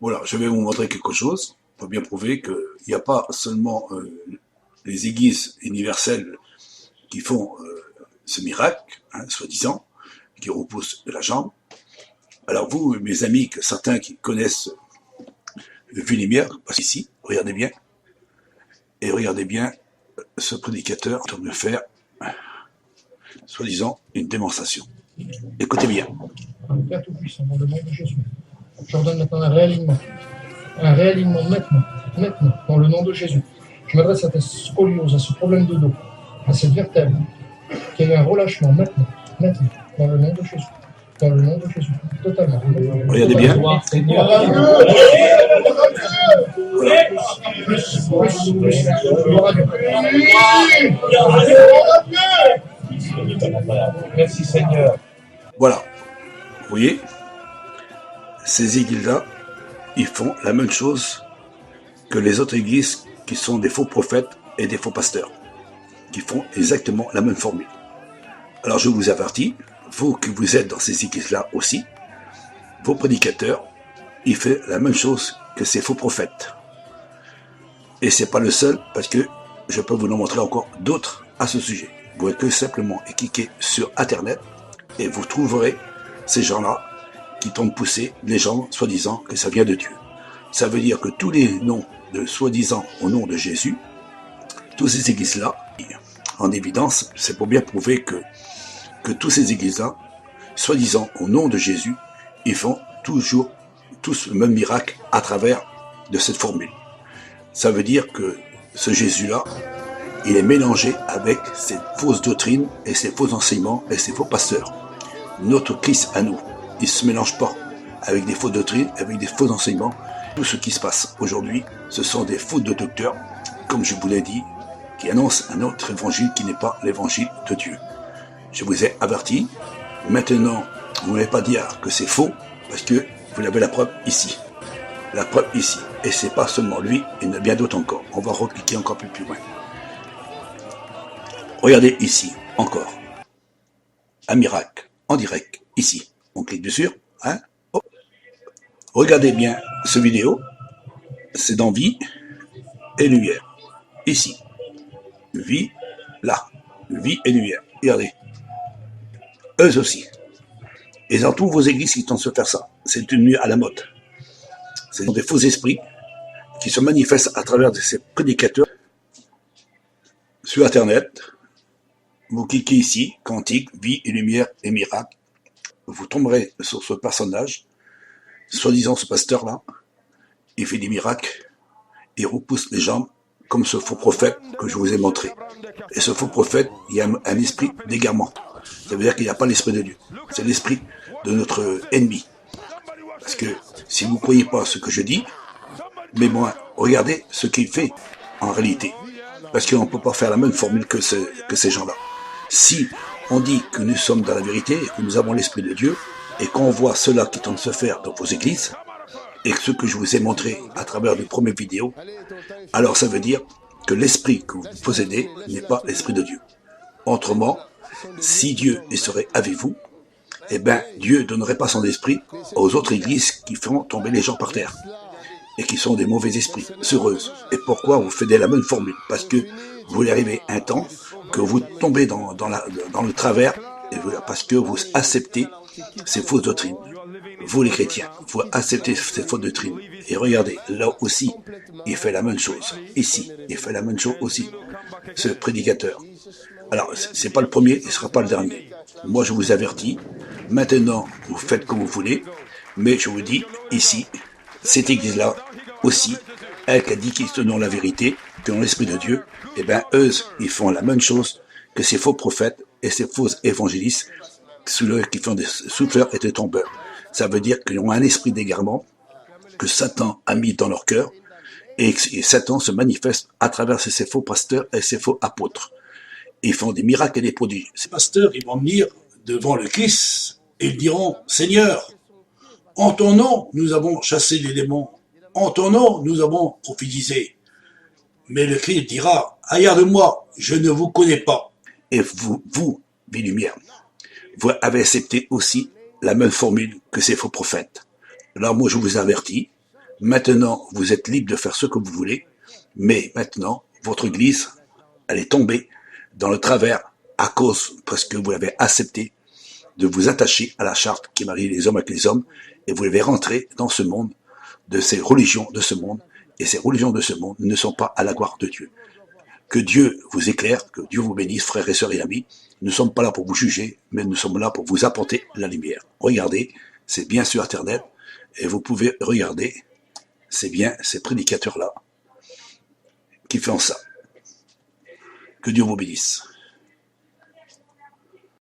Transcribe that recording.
Voilà, je vais vous montrer quelque chose pour bien prouver qu'il n'y a pas seulement les églises universelles qui font ce miracle, hein, soi-disant, qui repoussent de la jambe. Alors vous, mes amis, que certains qui connaissent le Lumière, parce qu'ici, regardez bien ce prédicateur en train de faire, soi-disant, une démonstration. Écoutez bien. Père Tout-Puissant, dans le nom de Jésus, j'ordonne maintenant un réalignement maintenant, dans le nom de Jésus. Je m'adresse à ta scoliose, à ce problème de dos, à cette vertèbre, qu'il y ait un relâchement maintenant, dans le nom de Jésus. Dans le nom de Jésus, totalement. Regardez bien. Gloire à Dieu. Merci Seigneur. Voilà. Vous voyez, ces églises-là, ils font la même chose que les autres églises qui sont des faux prophètes et des faux pasteurs, qui font exactement la même formule. Alors je vous avertis, vous qui vous êtes dans ces églises-là aussi, vos prédicateurs, ils font la même chose que ces faux prophètes. Et c'est pas le seul, parce que je peux vous en montrer encore d'autres à ce sujet. Vous pouvez que simplement cliquer sur Internet et vous trouverez ces gens-là qui tentent de pousser les gens soi-disant que ça vient de Dieu. Ça veut dire que tous les noms de soi-disant au nom de Jésus, toutes ces églises-là, en évidence, c'est pour bien prouver que toutes ces églises-là, soi-disant au nom de Jésus, ils font toujours tous le même miracle à travers de cette formule. Ça veut dire que ce Jésus-là, il est mélangé avec ces fausses doctrines et ces faux enseignements et ces faux pasteurs. Notre Christ à nous, il ne se mélange pas avec des fausses doctrines, avec des faux enseignements. Tout ce qui se passe aujourd'hui, ce sont des fautes de docteurs, comme je vous l'ai dit, qui annoncent un autre évangile qui n'est pas l'évangile de Dieu. Je vous ai averti. Maintenant, vous n'allez pas dire que c'est faux, parce que vous avez la preuve ici. La preuve ici. Et c'est pas seulement lui, il y en a bien d'autres encore. On va recliquer encore plus loin. Regardez ici, encore. Un miracle, en direct, ici. On clique dessus, hein. Oh. Regardez bien ce vidéo. C'est dans Vie et Lumière. Ici. Vie, là. Vie et Lumière. Regardez. Eux aussi. Et dans toutes vos églises qui tentent de se faire ça. C'est devenu à la mode. Ce sont des faux esprits qui se manifestent à travers de ces prédicateurs sur Internet. Vous cliquez ici, Quantique, Vie et Lumière et Miracle. Vous tomberez sur ce personnage, soi-disant ce pasteur-là. Il fait des miracles, il repousse les jambes comme ce faux prophète que je vous ai montré. Et ce faux prophète, il y a un esprit d'égarement. Ça veut dire qu'il n'y a pas l'esprit de Dieu. C'est l'esprit de notre ennemi. Parce que si vous ne croyez pas ce que je dis, mais moi, regardez ce qu'il fait en réalité. Parce qu'on ne peut pas faire la même formule que ces gens-là. Si on dit que nous sommes dans la vérité et que nous avons l'esprit de Dieu, et qu'on voit cela qui tente de se faire dans vos églises, et ce que je vous ai montré à travers les premières vidéos, alors ça veut dire que l'esprit que vous possédez n'est pas l'esprit de Dieu. Autrement, si Dieu serait avec vous, eh bien, Dieu ne donnerait pas son esprit aux autres églises qui font tomber les gens par terre et qui sont des mauvais esprits, heureuses. Et pourquoi vous faites la même formule? Parce que vous voulez arriver un temps que vous tombez dans le travers et parce que vous acceptez ces fausses doctrines. Vous les chrétiens, vous acceptez ces fausses doctrines. Et regardez, là aussi, il fait la même chose. Ici, il fait la même chose aussi, ce prédicateur. Alors, c'est pas le premier, il ne sera pas le dernier. Moi, je vous avertis. Maintenant, vous faites comme vous voulez. Mais je vous dis, ici, cette église-là, aussi, elle qui a dit qu'ils sont dans la vérité, qui ont l'esprit de Dieu, eh bien, eux, ils font la même chose que ces faux prophètes et ces faux évangélistes qui font des souffleurs et des tombeurs. Ça veut dire qu'ils ont un esprit d'égarement que Satan a mis dans leur cœur et Satan se manifeste à travers ces faux pasteurs et ces faux apôtres. Ils font des miracles et des prodiges. Ces pasteurs, ils vont venir devant le Christ et ils diront, Seigneur, en ton nom, nous avons chassé les démons. En ton nom, nous avons prophétisé. Mais le Christ dira, arrière de moi, je ne vous connais pas. Et vous, vie lumière, vous avez accepté aussi la même formule que ces faux prophètes. Alors moi, je vous avertis, Maintenant, vous êtes libre de faire ce que vous voulez, mais maintenant, votre Église, elle est tombée dans le travers parce que vous l'avez accepté de vous attacher à la charte qui marie les hommes avec les hommes, et vous devez rentrer dans ce monde, de ces religions de ce monde, et ces religions de ce monde ne sont pas à la gloire de Dieu. Que Dieu vous éclaire, que Dieu vous bénisse, frères et sœurs et amis. Nous ne sommes pas là pour vous juger, mais nous sommes là pour vous apporter la lumière. Regardez, c'est bien sur Internet, et vous pouvez regarder, c'est bien ces prédicateurs-là qui font ça. Que Dieu vous bénisse.